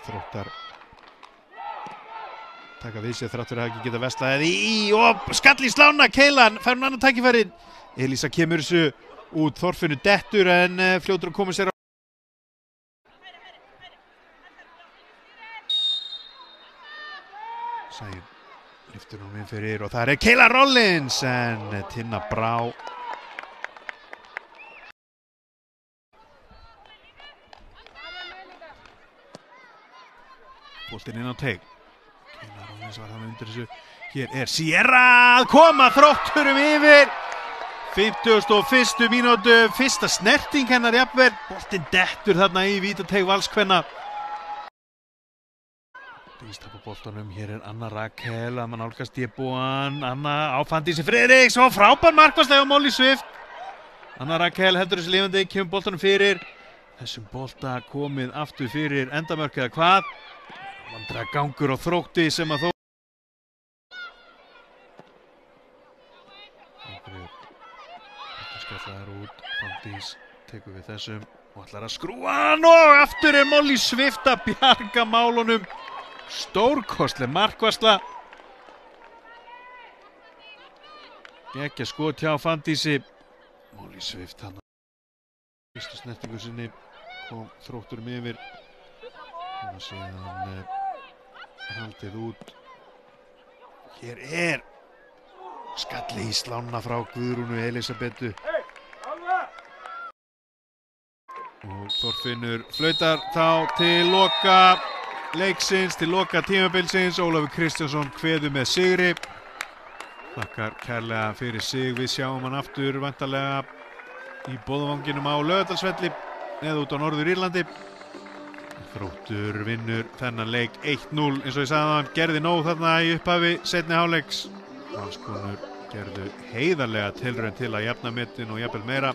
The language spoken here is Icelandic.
Þróttar taka við sér þrátt fyrir að ekki geta veslaðið í og skall í slána. Keilan fær annan tækifæri. Elísa kemur þessu út, Þorfinnur dettur en fljótur að koma sér á. Sæn lyftur hún inn fyrir og það Keila Rollins en Tinna Brá. Boltinn inn á teig. Keila Rollins var það undir þessu. Hér Sierra að koma, Þrótturum yfir. 51. mínútu, fyrsta snerting hennar jafnvel. Boltinn dettur þarna í vítateig Valskvenna. Ístap á boltanum, hér Anna Rakel að mann nálgast Deboan. Anna á Fanndísi Friðriks og frábær markvarsla á Molly Swift. Anna Rakel heldur þessu lifandi, kemur boltanum fyrir. Þessum bolta komið aftur fyrir endamörk eða hvað. Vandræða gangur á Þrótti sem að þó. Skallar út, Fanndís tekur við þessum og ætlar að skrúa hann og aftur Molly Swift að bjarga málunum. Stórkostleg markvarsla. Geggja skot hjá Fanndísi. Molly Swift hann. Fyrstu snertingu sinni kom Þrótturum yfir. Og síðan haldið út. Hér skalli í slána frá Guðrúnu Elísabetu. Og Þorfinnur flautar þá til loka leiksins, til loka tímabilsins. Ólafur Kristjánsson kveður með sigri. Þakkar kærlega fyrir sig. Við sjáum hann aftur væntanlega í Boðavanginum á Laugardalsvelli eða út á Norður Írlandi. Þróttur vinnur þennan leik 1-0 eins og ég sagði hann. Gerði nóg þarna í upphafi seinni hálfleiks. Valskonur gerðu heiðarlega tilraun til að jafna metin og jafnvel meira.